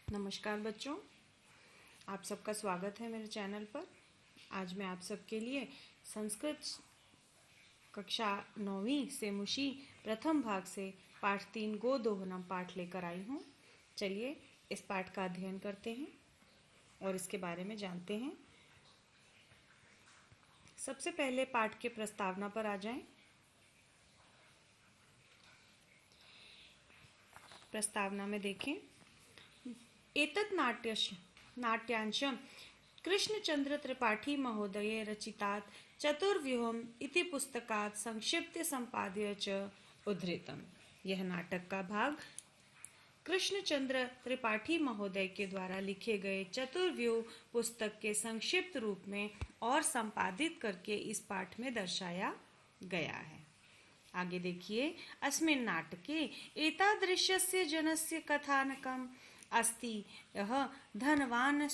नमस्कार बच्चों, आप सबका स्वागत है मेरे चैनल पर। आज मैं आप सबके लिए संस्कृत कक्षा 9वीं से मुशी प्रथम भाग से पाठ 3 गोदोहनम पाठ लेकर आई हूँ। चलिए इस पाठ का अध्ययन करते हैं और इसके बारे में जानते हैं। सबसे पहले पाठ के प्रस्तावना पर आ जाएं। प्रस्तावना में देखें, एतत् नाट्यांशं कृष्णचंद्र त्रिपाठी महोदये रचितात् चतुर्व्यूहम् इति पुस्तकात् संक्षिप्य संपाद्य च उद्धृतम्। यह नाटक का भाग कृष्णचंद्र त्रिपाठी महोदय के द्वारा लिखे गए चतुर्व्यूह पुस्तक के संक्षिप्त रूप में और संपादित करके इस पाठ में दर्शाया गया है। आगे देखिए, अस्मिन् नाटके एतादृशस्य जनस्य कथानकम् अस्ति यः धनवान्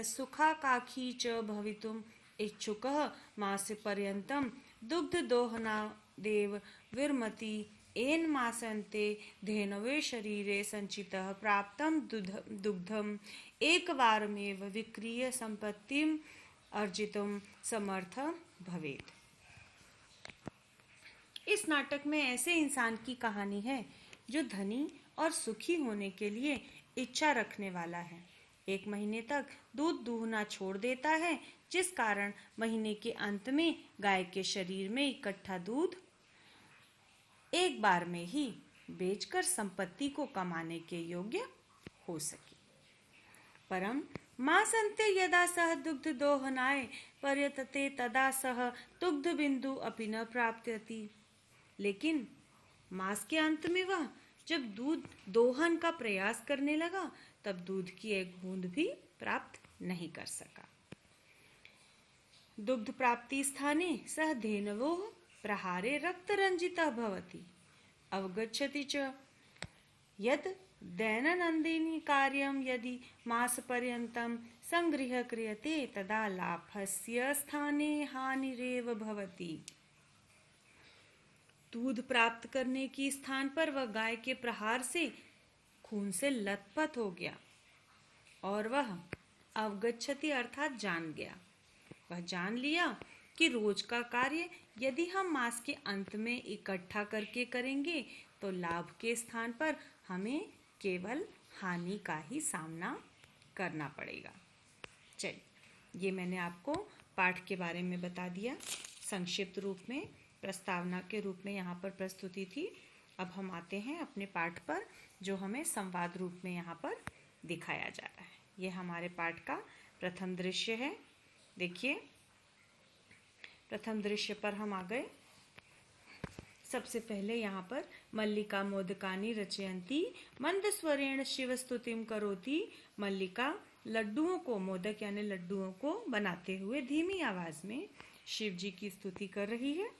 सुखाकांक्षी च भवितुम् इच्छुकः मासपर्यन्तं दुग्धदोहनादेव विरमति। येन मासान्ते धेनवे शरीरे संचितः प्राप्तं दुग्धम् एकवारमेव विक्रीय सम्पत्तिम् अर्जितुं समर्थः भवेत्। इस नाटक में ऐसे इंसान की कहानी है जो धनी और सुखी होने के लिए इच्छा रखने वाला है। 1 महीने तक दूध दूहना छोड़ देता है, जिस कारण महीने के अंत में गाय के शरीर में इकट्ठा दूध एक बार में ही बेचकर संपत्ति को कमाने के योग्य हो सके। परम मासन्ते यदा सह दुग्ध दोहनाय पर्यतते तदा सह दुग्ध बिंदु अपि न प्राप्यति। लेकिन मास के अंत में वह जब दूध दोहन का प्रयास करने लगा तब दूध की एक बूंद भी प्राप्त नहीं कर सका। दुग्ध प्राप्ति स्थाने सह धेनवो प्रहारे रक्तरंजितः भवति। अवगच्छति च यद् दैनन्दिनी कार्यं यदि मासपर्यन्तं संगृह्य क्रियते तदा लाभस्य स्थाने हानिरेव भवति। दूध प्राप्त करने की स्थान पर वह गाय के प्रहार से खून से लथपथ हो गया और वह अवगच्छति अर्थात जान गया। वह जान लिया कि रोज का कार्य यदि हम मास के अंत में इकट्ठा करके करेंगे तो लाभ के स्थान पर हमें केवल हानि का ही सामना करना पड़ेगा। चलिए, ये मैंने आपको पाठ के बारे में बता दिया। संक्षिप्त रूप में प्रस्तावना के रूप में यहाँ पर प्रस्तुति थी। अब हम आते हैं अपने पाठ पर, जो हमें संवाद रूप में यहाँ पर दिखाया जा रहा है। ये हमारे पाठ का प्रथम दृश्य है। देखिए, प्रथम दृश्य पर हम आ गए। सबसे पहले यहाँ पर मल्लिका मोदकानि रचयन्ति मंद स्वरेण शिव स्तुतिम करोति। मल्लिका लड्डुओं को, मोदक यानी लड्डुओं को बनाते हुए धीमी आवाज में शिव जी की स्तुति कर रही है।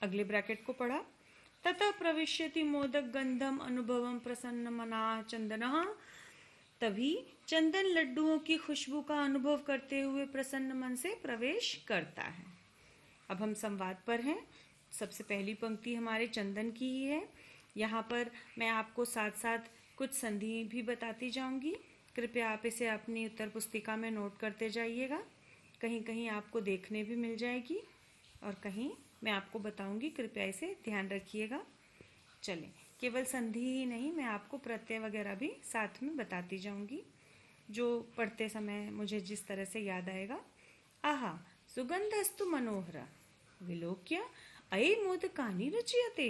अगले ब्रैकेट को पढ़ा, ततः प्रविश्यति मोदक गंधम अनुभवम प्रसन्न मना चंदनः। तभी चंदन लड्डुओं की खुशबू का अनुभव करते हुए प्रसन्न मन से प्रवेश करता है। अब हम संवाद पर हैं। सबसे पहली पंक्ति हमारे चंदन की ही है। यहाँ पर मैं आपको साथ साथ कुछ संधि भी बताती जाऊंगी। कृपया आप इसे अपनी उत्तर पुस्तिका में नोट करते जाइएगा। कहीं कहीं आपको देखने भी मिल जाएगी और कहीं मैं आपको बताऊंगी। कृपया इसे ध्यान रखिएगा। चलें, केवल संधि ही नहीं, मैं आपको प्रत्यय वगैरह भी साथ में बताती जाऊंगी, जो पढ़ते समय मुझे जिस तरह से याद आएगा। आहा सुगंधस्तु मनोहर विलोक्य अये मोदकानि रचयते।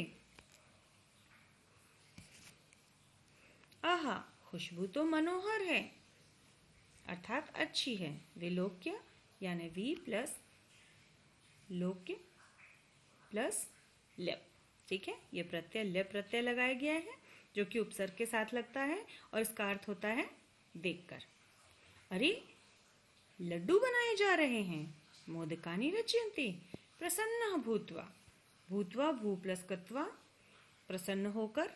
आहा, खुशबू तो मनोहर है अर्थात अच्छी है। विलोक्य यानी वी प्लस लोक्य प्लस लेप। ठीक है, ये प्रत्यय लेप प्रत्यय लगाया गया है, जो कि उपसर्ग के साथ लगता है और इसका अर्थ होता है देखकर। अरे, लड्डू बनाए जा रहे हैं। मोदकानि रचयन्ति प्रसन्न भूत्वा। भूत्वा भू प्लस कत्वा, प्रसन्न होकर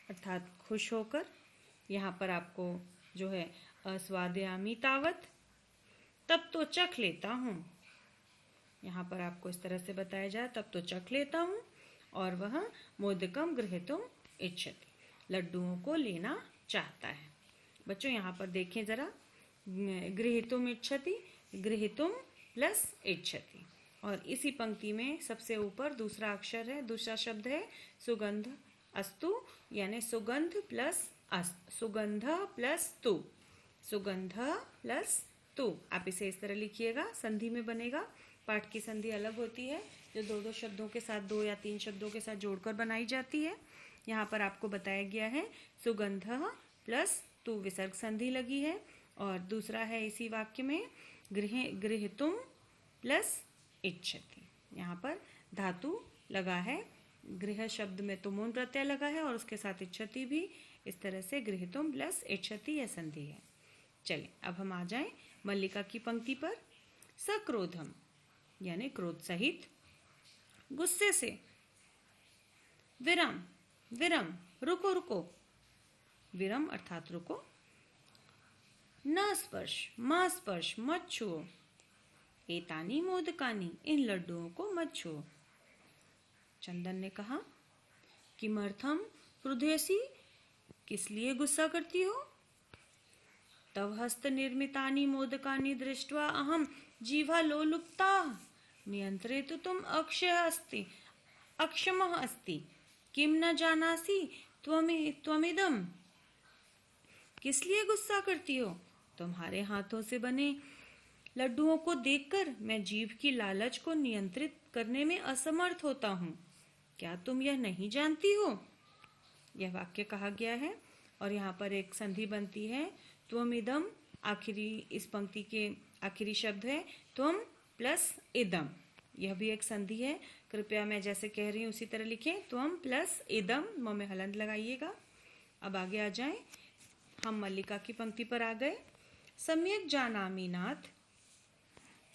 अर्थात खुश होकर। यहाँ पर आपको जो है अस्वादयामी तावत, तब तो चख लेता हूँ। यहाँ पर आपको इस तरह से बताया जाए, तब तो चख लेता हूँ। और वह मोदकम गृहीतुम इच्छति, लड्डुओं को लेना चाहता है। बच्चों यहाँ पर देखें जरा, गृहीतुम इच्छति, गृहीतुम प्लस इच्छति, और इसी पंक्ति में सबसे ऊपर दूसरा अक्षर है, दूसरा शब्द है सुगंध अस्तु, यानी सुगंध प्लस सुगंध प्लस तु, सुगंध प्लस तु। आप इसे इस तरह लिखिएगा, संधि में बनेगा। पाठ की संधि अलग होती है जो दो दो शब्दों के साथ, दो या तीन शब्दों के साथ जोड़कर बनाई जाती है। यहाँ पर आपको बताया गया है सुगंध प्लस तु विसर्ग संधि लगी है, और दूसरा है इसी वाक्य में गृहीतुम प्लस इच्छति। यहाँ पर धातु लगा है, गृह शब्द में तुमुन प्रत्यय लगा है और उसके साथ इच्छति भी, इस तरह से गृहीतुम प्लस इच्छति यह संधि है। चलिए अब हम आ जाएं मल्लिका की पंक्ति पर। सक्रोधम यानी क्रोध सहित, गुस्से से, विरम विरम रुको रुको, विरम अर्थात रुको, न स्पर्श मां स्पर्श मत छुओ, एतानी मोदकानी इन लड्डुओं को मत छुओ। चंदन ने कहा, किमर्थम क्रुधेसी, किस लिए गुस्सा करती हो? तव हस्त निर्मितानि मोदकानि दृष्ट्वा अहम जीवा लोलुप्ता नियंत्रितुम अक्षमः अस्ति, किम न जानासि त्वमिदम। किस लिए गुस्सा करती हो? तुम्हारे हाथों से बने लड्डुओं को देखकर मैं जीभ की लालच को नियंत्रित करने में असमर्थ होता हूँ। क्या तुम यह नहीं जानती हो? यह वाक्य कहा गया है और यहाँ पर एक संधि बनती है त्वमिदम, आखिरी इस पंक्ति के आखिरी शब्द है त्वम प्लस इदम, यह भी एक संधि है। कृपया मैं जैसे कह रही हूँ उसी तरह लिखें, त्वम प्लस इदम, म में हलंत लगाइएगा। अब आगे आ जाएं, हम मल्लिका की पंक्ति पर आ गए। सम्यक जानामि नाथ,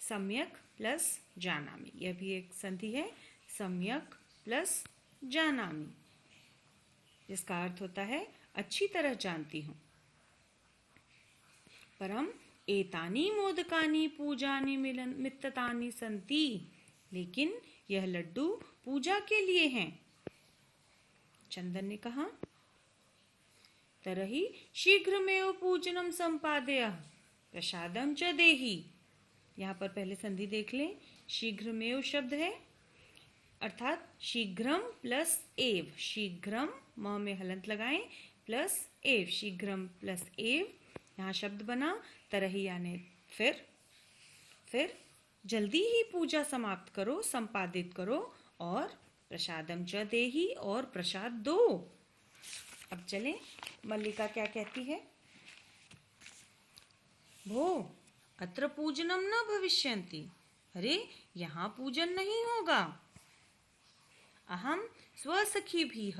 सम्यक प्लस जानामि, यह भी एक संधि है, सम्यक प्लस जानामि, जिसका अर्थ होता है अच्छी तरह जानती हूँ। परम एतानी मोदकानी पूजानि मित्ततानि संति, लेकिन यह लड्डू पूजा के लिए हैं। चंदन ने कहा, तरहि शीघ्रमेव पूजनम संपादय प्रसादम च देहि। यहाँ पर पहले संधि देख लें, शीघ्रमेव शब्द है अर्थात शीघ्रम प्लस एव, शीघ्रम म में हलंत लगाएं प्लस एव, शीघ्रम प्लस एव, यहाँ शब्द बना तरही यानी फिर जल्दी ही पूजा समाप्त करो, संपादित करो, और प्रसादम च देहि, और प्रसाद दो। अब चलें, मल्लिका क्या कहती है? भो अत्र पूजनम न भविष्यन्ति, अरे यहाँ पूजन नहीं होगा। अहम स्वसखीभिः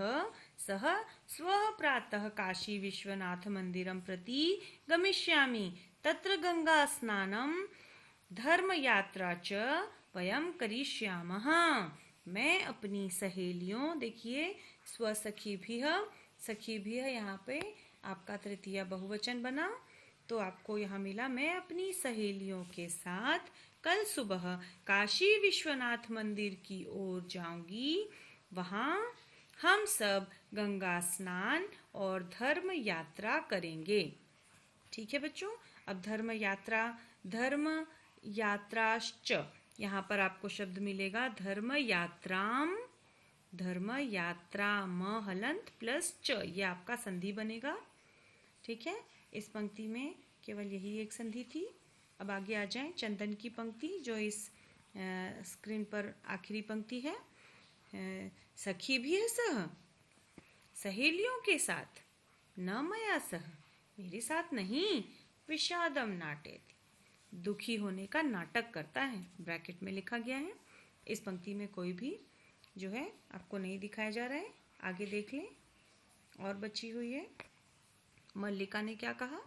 सह स्वः प्रातः काशी विश्वनाथ मंदिरं प्रति गमिष्यामि, तत्र गंगा स्नानं धर्म यात्रा च वयं करिष्यामः। मैं अपनी सहेलियों, देखिए स्वसखीभिः, सखीभिः यहाँ पे आपका तृतीया बहुवचन बना, तो आपको यहाँ मिला मैं अपनी सहेलियों के साथ कल सुबह काशी विश्वनाथ मंदिर की ओर जाऊंगी। वहाँ हम सब गंगा स्नान और धर्म यात्रा करेंगे। ठीक है बच्चों, अब धर्म यात्राश्च, यहाँ पर आपको शब्द मिलेगा धर्म यात्राम, धर्म यात्राम हलंत प्लस च, ये आपका संधि बनेगा। ठीक है, इस पंक्ति में केवल यही एक संधि थी। अब आगे आ जाएं, चंदन की पंक्ति जो इस स्क्रीन पर आखिरी पंक्ति है। सखी भी है सह, सहेलियों के साथ, न मया सह, मेरे साथ नहीं, विषादम नाटेति, दुखी होने का नाटक करता है, ब्रैकेट में लिखा गया है। इस पंक्ति में कोई भी जो है आपको नहीं दिखाया जा रहा है, आगे देख लें। और बची हुई है, मल्लिका ने क्या कहा?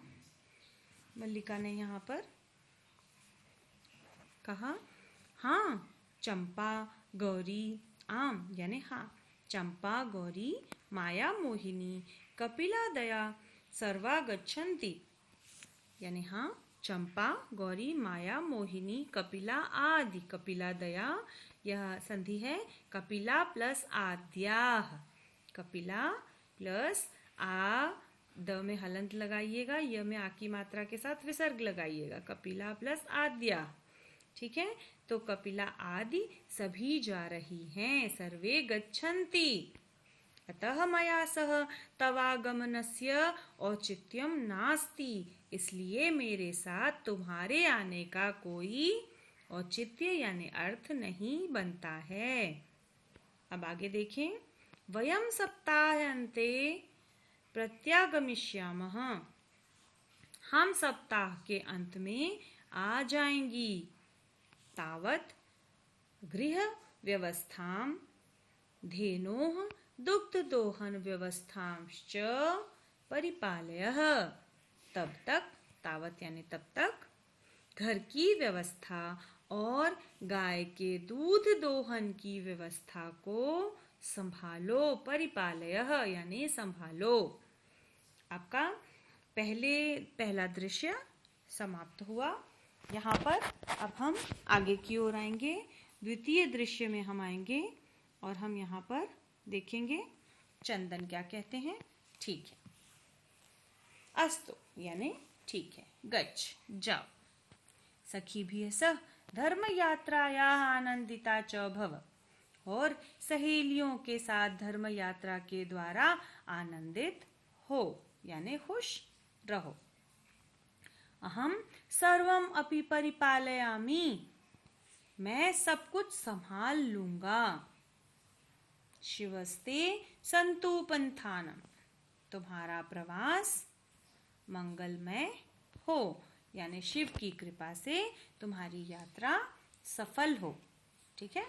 मल्लिका ने यहाँ पर कहा, हाँ चंपा गौरी आम, यानी हाँ चंपा गौरी माया मोहिनी कपिला दया सर्वा गच्छन्ति, यानी हाँ चंपा गौरी माया मोहिनी कपिला आदि, कपिला दया यह संधि है कपिला प्लस आद्याः, कपिला प्लस आ, द में हलंत लगाइएगा, य में आ की मात्रा के साथ विसर्ग लगाइएगा, कपिला प्लस आद्या। ठीक है, तो कपिला आदि सभी जा रही हैं, सर्वे गच्छन्ति। अतः मया सह तवागमनस्य औचित्यम नास्ति, इसलिए मेरे साथ तुम्हारे आने का कोई औचित्य यानी अर्थ नहीं बनता है। अब आगे देखें, वयम सप्ताहांते प्रत्यागमिष्यामः, हम सप्ताह के अंत में आ जाएंगी। तावत गृह व्यवस्थां धेनोः दुग्ध दोहन व्यवस्थांश्च परिपालयः, तब तक, तावत यानी तब तक घर की व्यवस्था और गाय के दूध दोहन की व्यवस्था को संभालो, परिपालयः यानी संभालो। आपका पहला दृश्य समाप्त हुआ। यहाँ पर अब हम आगे की ओर आएंगे, द्वितीय दृश्य में हम आएंगे और हम यहाँ पर देखेंगे चंदन क्या कहते हैं। ठीक है, अस्तु यानी ठीक है, गच्छ जाओ। सखी भी सह धर्म यात्राया आनंदिता च भव, और सहेलियों के साथ धर्म यात्रा के द्वारा आनंदित हो यानी खुश रहो। अहम सर्वम अपि परिपालयामि, मैं सब कुछ संभाल लूंगा। शिवस्ते संतु पंथानम, तुम्हारा प्रवास मंगलमय हो यानी शिव की कृपा से तुम्हारी यात्रा सफल हो। ठीक है,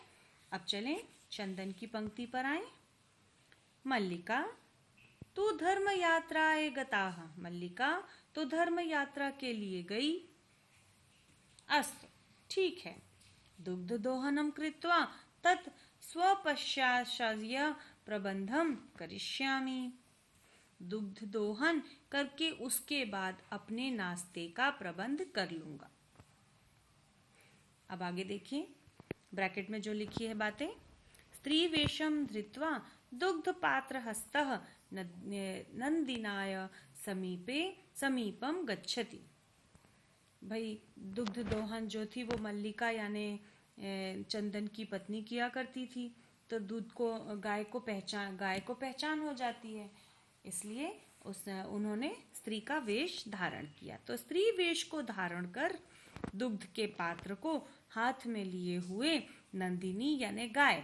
अब चलें चंदन की पंक्ति पर आए। मल्लिका तू धर्म यात्राए गताः, मल्लिका तो धर्म यात्रा के लिए गई। अस्तु ठीक है, दुग्ध दोहनम कृत्वा तत् स्वपश्चाशय प्रबंधम करिष्यामि, दुग्ध दोहन करके उसके बाद अपने नाश्ते का प्रबंध कर लूंगा। अब आगे देखिए, ब्रैकेट में जो लिखी है बातें, स्त्री वेशम धृत्वा दुग्ध पात्र हस्तः नंदिनाय समीपम गच्छति। भाई दुग्ध दोहन जो थी वो मल्लिका यानी चंदन की पत्नी किया करती थी, तो दूध को गाय को पहचान हो जाती है, इसलिए उन्होंने स्त्री का वेश धारण किया। तो स्त्री वेश को धारण कर दुग्ध के पात्र को हाथ में लिए हुए नंदिनी यानी गाय,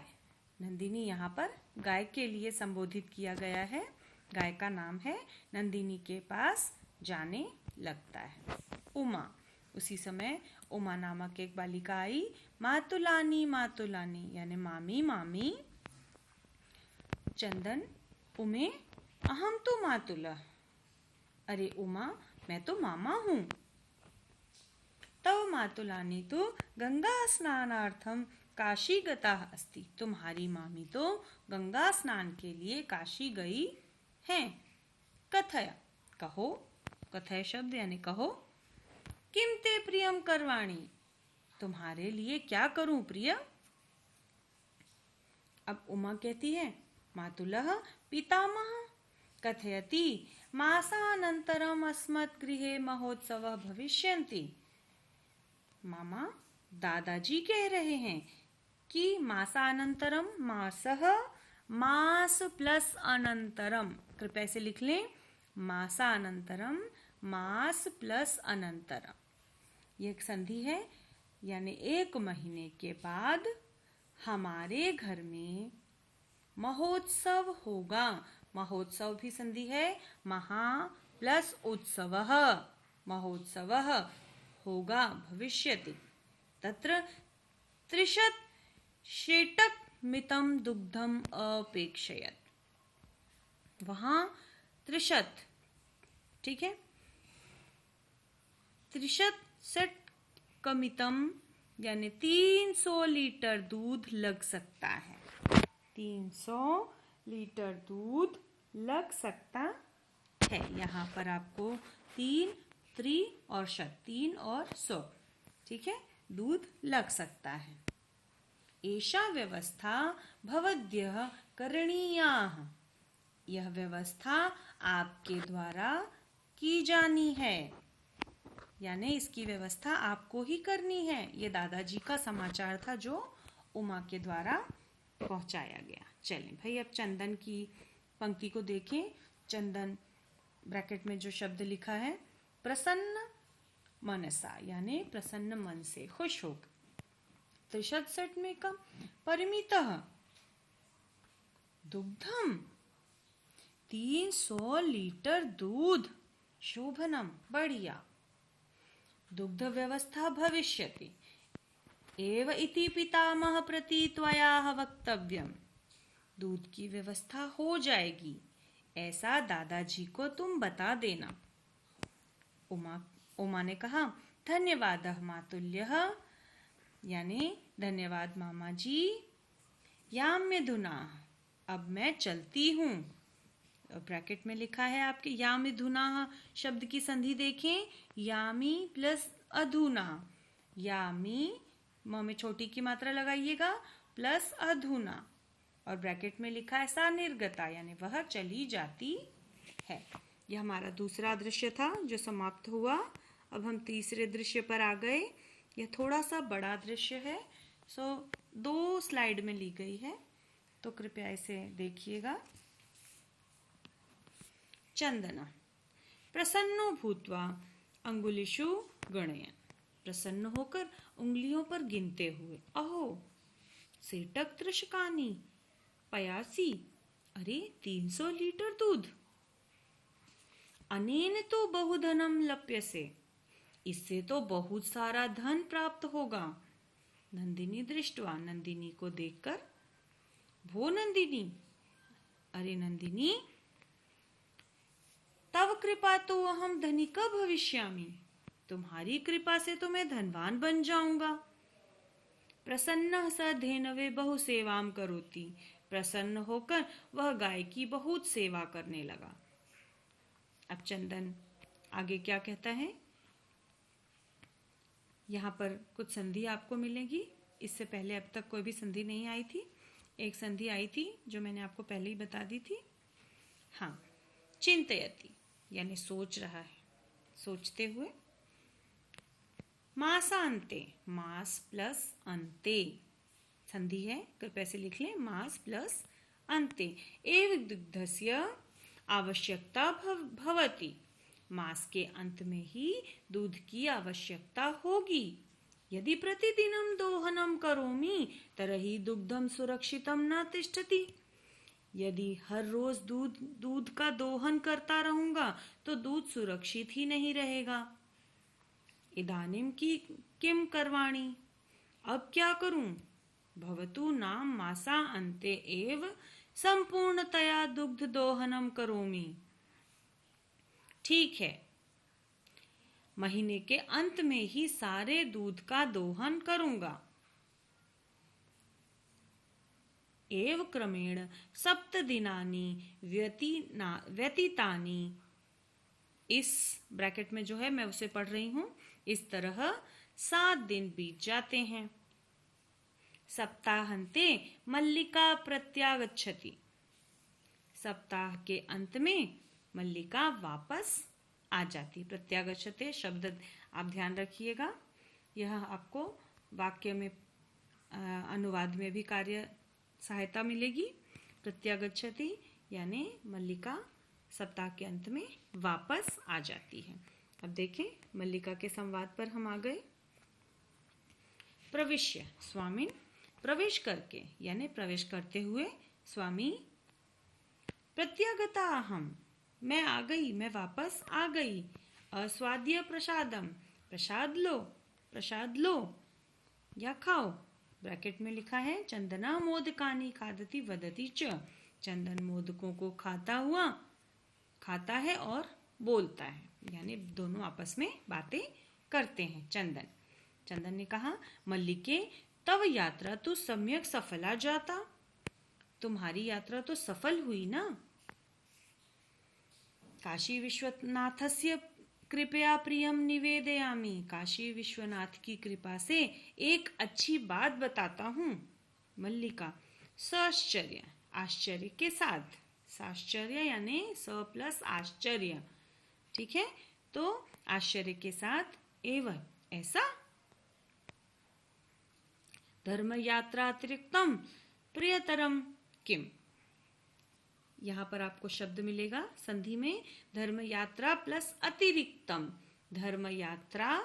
नंदिनी यहाँ पर गाय के लिए संबोधित किया गया है, गाय का नाम है, नंदिनी के पास जाने लगता है। उमा, उसी समय उमा नामक एक बालिका आई। मातुलानी मातुलानी यानी मामी मामी। चंदन उमे अहम तो मातुला, अरे उमा मैं तो मामा हूँ। तव मातुलानी तो गंगा स्नानार्थम काशी गता अस्ति, तुम्हारी मामी तो गंगा स्नान के लिए काशी गई हैं। कथय, कहो, कथय शब्द यानी कहो। किम ते प्रियम करवाणी, तुम्हारे लिए क्या करूं प्रिय। अब उमा कहती है, मातुलः पितामह कथयति मासानन्तरम अस्मत् गृहे महोत्सवः भविष्यन्ति। मामा दादाजी कह रहे हैं कि मासानन्तरम, मासः मास प्लस अनंतरम, कृपया से लिख लें, मासानन्तरम मास प्लस अनंतरम, ये एक संधि है, यानी 1 महीने के बाद हमारे घर में महोत्सव होगा। महोत्सव भी संधि है, महा प्लस उत्सवः, महोत्सवः होगा भविष्यति। तत्र 30 शेटक मितम दुग्धम अपेक्षयत, वहां 30, ठीक है, 30 षट्कमितम यानी 300 लीटर दूध लग सकता है। 300 लीटर दूध लग सकता है। यहाँ पर आपको 3 त्रि और शत, 3 और 100, ठीक है, दूध लग सकता है। एषा व्यवस्था भवद्भ्यः करणीयाः, यह व्यवस्था आपके द्वारा की जानी है, यानी इसकी व्यवस्था आपको ही करनी है। ये दादाजी का समाचार था जो उमा के द्वारा पहुंचाया गया। चलें भाई, अब चंदन की पंक्ति को देखें। चंदन ब्रैकेट में जो शब्द लिखा है, प्रसन्न मनसा, यानी प्रसन्न मन से, खुश होकर। 63 में कम परिमितः दुग्धम, 300 लीटर दूध, शोभनम, बढ़िया। दुग्ध व्यवस्था भविष्यति एव इति पितामह प्रति त्वया वक्तव्यम। दूध की व्यवस्था हो जाएगी, ऐसा दादाजी को तुम बता देना। उमा ने कहा, धन्यवाद मातुल्यः, यानी धन्यवाद मामा जी। याम्यधुना, अब मैं चलती हूँ। ब्रैकेट में लिखा है आपके यामिधुना शब्द की संधि देखें, यामी प्लस अधुना। यामी, म में छोटी की मात्रा लगाइएगा, प्लस अधुना, और ब्रैकेट में लिखा है सा निर्गता, यानी वह चली जाती है। यह हमारा दूसरा दृश्य था जो समाप्त हुआ। अब हम तीसरे दृश्य पर आ गए। यह थोड़ा सा बड़ा दृश्य है, 2 स्लाइड में ली गई है, तो कृपया इसे देखिएगा। चंदन प्रसन्नो भूत्वा अंगुलिषु गणयन्, प्रसन्न होकर उंगलियों पर गिनते हुए। अहो सेटक त्रिशकानी पयासी, अरे 300 लीटर दूध। अनेन तो बहुधनम लप्यसे, इससे तो बहुत सारा धन प्राप्त होगा। नंदिनी दृष्टवा, नंदिनी को देखकर। भो नंदिनी, अरे नंदिनी, तव कृपा तो अहम धनिका भविष्यामि, तुम्हारी कृपा से तो मैं धनवान बन जाऊंगा। प्रसन्न स धेनवे बहु सेवाम करोति, प्रसन्न होकर वह गाय की बहुत सेवा करने लगा। अब चंदन आगे क्या कहता है, यहाँ पर कुछ संधि आपको मिलेगी। इससे पहले अब तक कोई भी संधि नहीं आई थी। एक संधि आई थी जो मैंने आपको पहले ही बता दी थी। हाँ, चिंतयति, यानी सोच रहा है, सोचते हुए। मासांते, मास प्लस अंते संधि है, कृपया से लिख लें, मास प्लस अंते। एव दुग्धस्य आवश्यकता भवति, मास के अंत में ही दूध की आवश्यकता होगी। यदि प्रतिदिनम दोहनम करोमि तरहि दुग्धम सुरक्षितम न तिष्ठति, यदि हर रोज दूध का दोहन करता रहूंगा तो दूध सुरक्षित ही नहीं रहेगा। इदानीम की किम करवाणी, अब क्या करूं। भवतु नाम मासा अन्ते एव संपूर्णतया दुग्ध दोहनम करोमि, ठीक है, महीने के अंत में ही सारे दूध का दोहन करूंगा। एव क्रमेण 7 दिनानि व्यतीतानि, इस ब्रैकेट में जो है मैं उसे पढ़ रही हूं, इस तरह 7 दिन बीत जाते हैं। सप्ताहांते मल्लिका प्रत्यागच्छति, सप्ताह के अंत में मल्लिका वापस आ जाती। प्रत्यागच्छते शब्द आप ध्यान रखिएगा, यह आपको वाक्य में अनुवाद में भी कार्य सहायता मिलेगी। प्रत्यागच्छति यानी मल्लिका सप्ताह के अंत में वापस आ जाती है। अब देखें, मल्लिका के संवाद पर हम आ गए। प्रविश्य स्वामी, प्रवेश करके यानी प्रवेश करते हुए स्वामी। प्रत्यागता अहम, मैं आ गई, मैं वापस आ गई। अस्वाद्य प्रसादम, प्रसाद लो, प्रसाद लो या खाओ। ब्रैकेट में लिखा है चंदना मोदकानी खादती वदती च, चंदन मोदकों को खाता है और बोलता है, यानी दोनों आपस में बातें करते हैं। चंदन ने कहा, मल्लिके तव यात्रा तो सम्यक सफला जाता, तुम्हारी यात्रा तो सफल हुई ना। काशी विश्वनाथस्य कृपया प्रियम निवेदयामि, काशी विश्वनाथ की कृपा से एक अच्छी बात बताता हूँ। मल्लिका, साश्चर्य, आश्चर्य के साथ, साश्चर्य यानी स प्लस आश्चर्य, ठीक है। तो आश्चर्य के साथ एवं, ऐसा। धर्म यात्रा अतिरिक्तम प्रियतरम किम, यहाँ पर आपको शब्द मिलेगा संधि में धर्म यात्रा प्लस अतिरिक्तम, धर्म यात्रा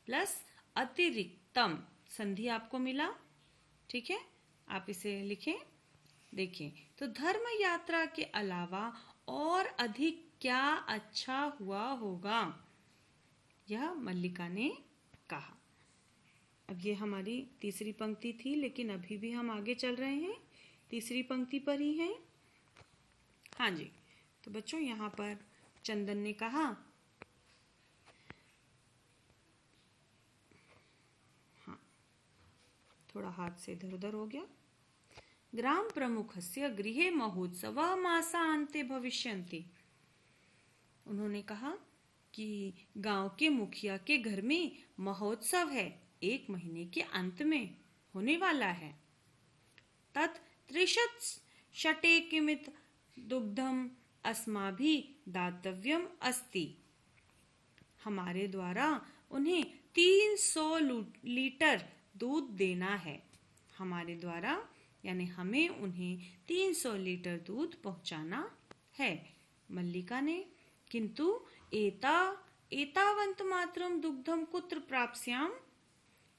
प्लस अतिरिक्तम संधि आपको मिला, ठीक है। आप इसे लिखें, देखें। तो धर्म यात्रा के अलावा और अधिक क्या अच्छा हुआ होगा, यह मल्लिका ने कहा। अब ये हमारी तीसरी पंक्ति थी, लेकिन अभी भी हम आगे चल रहे हैं, तीसरी पंक्ति पर ही हैं। हाँ जी, तो बच्चों यहाँ पर चंदन ने कहा, हाँ थोड़ा हाथ से इधर उधर हो गया। ग्राम प्रमुखस्य गृहे महोत्सव मासान्ते भविष्यन्ति। उन्होंने कहा कि गांव के मुखिया के घर में महोत्सव है, 1 महीने के अंत में होने वाला है। तत् 30 शटे किमित दुग्धम अस्माभिः दातव्यम अस्ति। हमारे द्वारा उन्हें 300 लीटर दूध देना है। हमारे द्वारा यानी हमें उन्हें 300 लीटर दूध पहुंचाना है। मल्लिका ने, किंतु एतावंत मात्रम दुग्धम कुत्र प्राप्स्याम।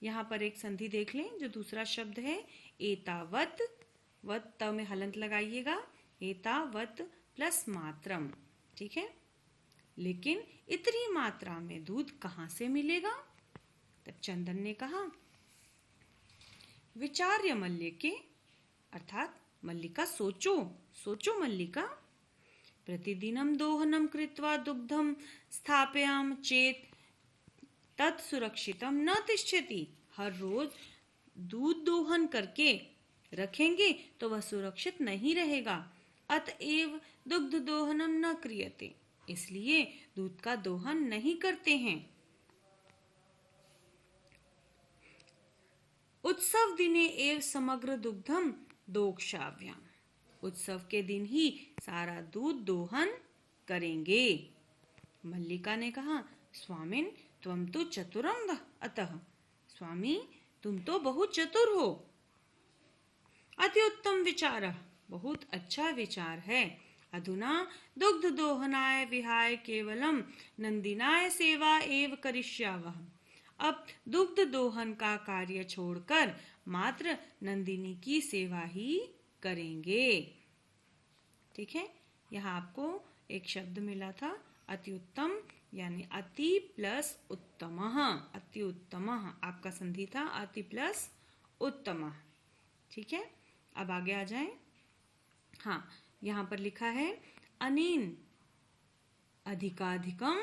यहाँ पर एक संधि देख लें, जो दूसरा शब्द है एतावत, वत त में हलंत लगाइएगा, एतावत प्लस मात्रम, ठीक है। लेकिन इतनी मात्रा में दूध कहाँ से मिलेगा? तब चंदन ने कहा, विचार्य मल्लिके, अर्थात मल्लिका सोचो, सोचो मल्लिका, प्रतिदिनम दोहनम कृत्वा दुग्धम स्थापयाम चेत तत् सुरक्षितम न तिष्ठति। हर रोज दूध दोहन करके रखेंगे तो वह सुरक्षित नहीं रहेगा। अतएव दुग्ध दोहनम न क्रियते, इसलिए दूध का दोहन नहीं करते हैं। उत्सव दिने एव समग्र दुग्धम दोक्षाव्याम। उत्सव के दिन ही सारा दूध दोहन करेंगे। मल्लिका ने कहा, स्वामिन त्वं तो चतुरंग अतः। स्वामी तुम तो बहुत चतुर हो। अति उत्तम विचार, बहुत अच्छा विचार है। अधुना दुग्ध दोहनाय विहाय केवलम नंदिनाय सेवा एव करिष्यावः। अब दुग्ध दोहन का कार्य छोड़कर मात्र नंदिनी की सेवा ही करेंगे। ठीक है, यहाँ आपको एक शब्द मिला था अति उत्तम, यानी अति प्लस उत्तमः। अति उत्तमः आपका संधि था अति प्लस उत्तमः। ठीक है, अब आगे आ जाएं। हाँ, यहाँ पर लिखा है अनेन अधिकाधिकम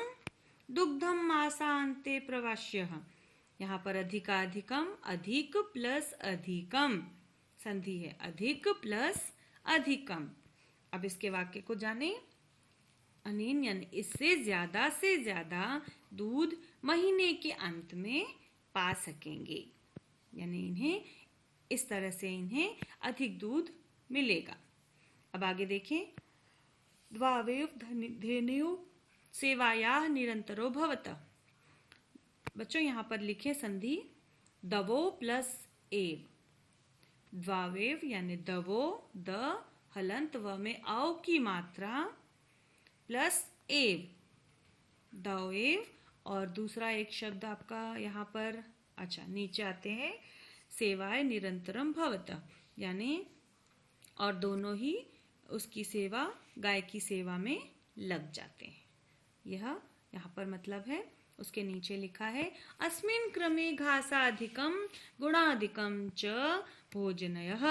दुग्धम मासान्ते प्रवास्यः। यहाँ पर अधिकाधिकम, अधिक प्लस अधिकम संधि है, अधिक प्लस अधिकम। अब इसके वाक्य को जाने। अनेन यानी इससे ज्यादा से ज्यादा दूध महीने के अंत में पा सकेंगे, यानी इन्हें इस तरह से इन्हें अधिक दूध मिलेगा। अब आगे देखें। द्वावेव धेनुः सेवायाः निरंतरो भवतः। बच्चों यहाँ पर लिखे संधि दवो प्लस एव। द्वावेव यानी दवो, द हलंत व में औ की मात्रा प्लस एव, दवेव। और दूसरा एक शब्द आपका यहाँ पर, अच्छा नीचे आते हैं, सेवाए निरंतरम भवतः, यानी और दोनों ही उसकी सेवा, गाय की सेवा में लग जाते हैं। यह यहाँ पर मतलब है। उसके नीचे लिखा है अस्मिन् क्रमे घासाधिकम गुणाधिकम च भोजनयः,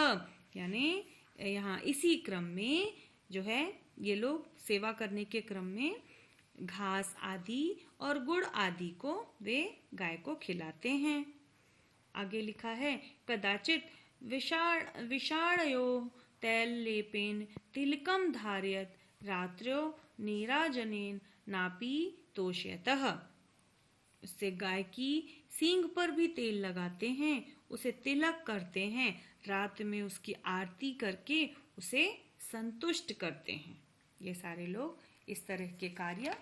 यानी यहाँ इसी क्रम में जो है ये लोग सेवा करने के क्रम में घास आदि और गुड़ आदि को वे गाय को खिलाते हैं। आगे लिखा है कदाचित विषाणयो तैललेपेन तिलकम धारयत रात्र्यो नीराजनेन नापी तोषयतः। उससे गाय की सींग पर भी तेल लगाते हैं, उसे तिलक करते हैं, रात में उसकी आरती करके उसे संतुष्ट करते हैं। ये सारे लोग इस तरह के कार्य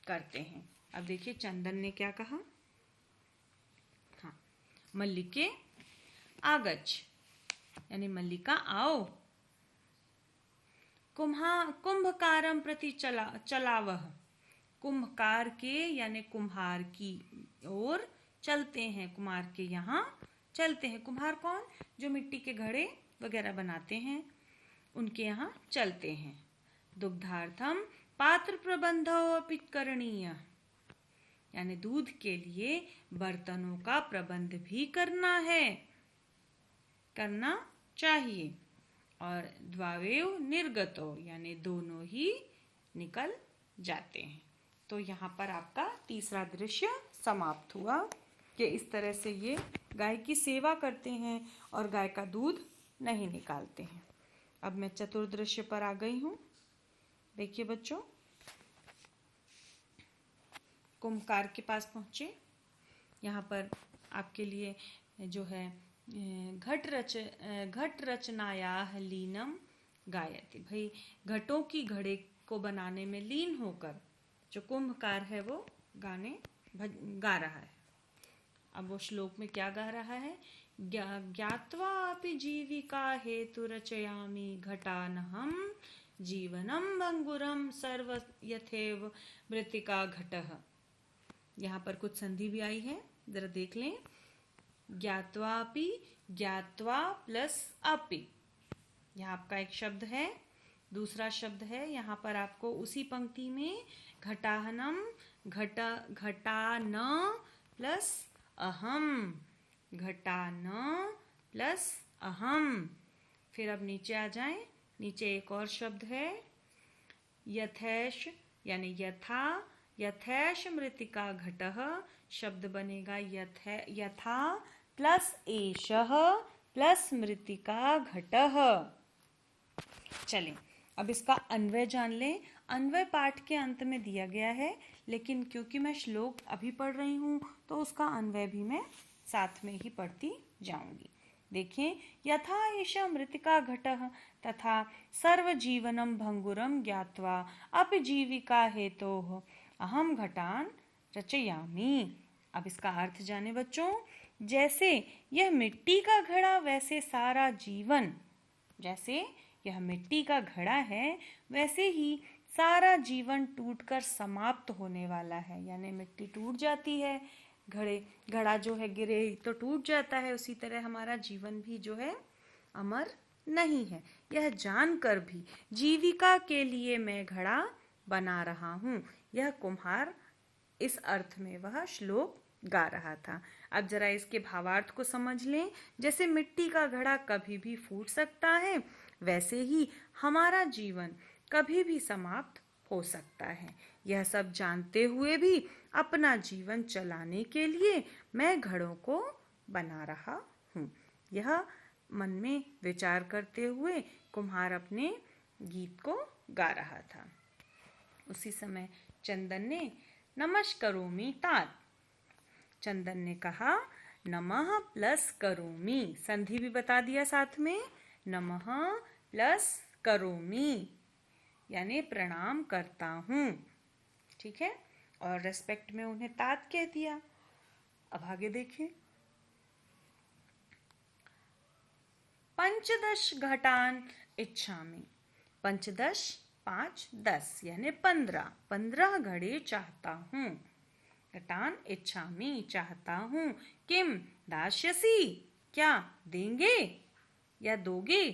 करते हैं। अब देखिए चंदन ने क्या कहा। हाँ, मल्लिके आगच्छ, यानी मल्लिका आओ। कुंभकारम प्रति चलावह, कुंभकार के यानी कुम्हार की ओर चलते हैं, कुम्हार के यहाँ चलते हैं। कुम्हार कौन? जो मिट्टी के घड़े वगैरह बनाते हैं, उनके यहाँ चलते हैं। दुग्धार्थम पात्र प्रबंधो अपि करणीय, यानी दूध के लिए बर्तनों का प्रबंध भी करना चाहिए। और द्वावेव निर्गतो, यानी दोनों ही निकल जाते हैं। तो यहाँ पर आपका तीसरा दृश्य समाप्त हुआ कि इस तरह से ये गाय की सेवा करते हैं और गाय का दूध नहीं निकालते हैं। अब मैं चतुर्थ दृश्य पर आ गई हूँ। देखिए बच्चों, कुंभकार के पास पहुंचे। यहाँ पर आपके लिए जो है घट रचनायाः लीनम गायति, भाई घटों की घड़े को बनाने में लीन होकर जो कुंभकार है वो गा रहा है। अब वो श्लोक में क्या गा रहा है? ज्ञात्वा अपि जीविका हेतु रचयामि घटानहं जीवनम भंगुरम सर्व यथेव मृतिका घटः। यहाँ पर कुछ संधि भी आई है, जरा देख लें। ज्ञात्वापि, ज्ञात्वा प्लस अपि, यहाँ आपका एक शब्द है। दूसरा शब्द है यहाँ पर आपको उसी पंक्ति में घटाहनम, घटान प्लस अहम, घटान प्लस अहम। फिर अब नीचे आ जाएं। नीचे एक और शब्द है यथेश, यानी यथा, यथेश मृतिका घटः। शब्द बनेगा यथा प्लस एषः प्लस मृतिका घटः। चलें, अब इसका अन्वय जान लें। अन्वय पाठ के अंत में दिया गया है, लेकिन क्योंकि मैं श्लोक अभी पढ़ रही हूँ तो उसका अन्वय भी मैं साथ में ही पढ़ती जाऊंगी। देखिए, यथा एषः मृतिका घटः तथा सर्वजीवनं भंगुरं ज्ञात्वा अपि जीविका हेतोः अहम घटान रचयामि। अब इसका अर्थ जाने बच्चों। जैसे यह मिट्टी का घड़ा, वैसे सारा जीवन, जैसे यह मिट्टी का घड़ा है वैसे ही सारा जीवन टूटकर समाप्त होने वाला है। यानी मिट्टी टूट जाती है, घड़ा जो है गिरे तो टूट जाता है, उसी तरह हमारा जीवन भी जो है अमर नहीं है। यह जानकर भी जीविका के लिए मैं घड़ा बना रहा हूँ। यह कुम्हार इस अर्थ में वह श्लोक गा रहा था। अब जरा इसके भावार्थ को समझ लें। जैसे मिट्टी का घड़ा कभी भी फूट सकता है, वैसे ही हमारा जीवन कभी भी समाप्त हो सकता है। यह सब जानते हुए भी अपना जीवन चलाने के लिए मैं घड़ों को बना रहा हूँ। यह मन में विचार करते हुए कुम्हार अपने गीत को गा रहा था। उसी समय चंदन ने नमस्करोमि तात, चंदन ने कहा नमः प्लस करोमि, संधि भी बता दिया साथ में, नमः प्लस करोमि यानी प्रणाम करता हूँ। ठीक है, और रेस्पेक्ट में उन्हें तात कह दिया। अब आगे देखिए। पंचदश घटान इच्छामि, पंचदश 5 10 यानी 15 घड़े चाहता हूँ। घटान इच्छामि चाहता हूँ। किम दास्यसि, क्या देंगे या दोगे?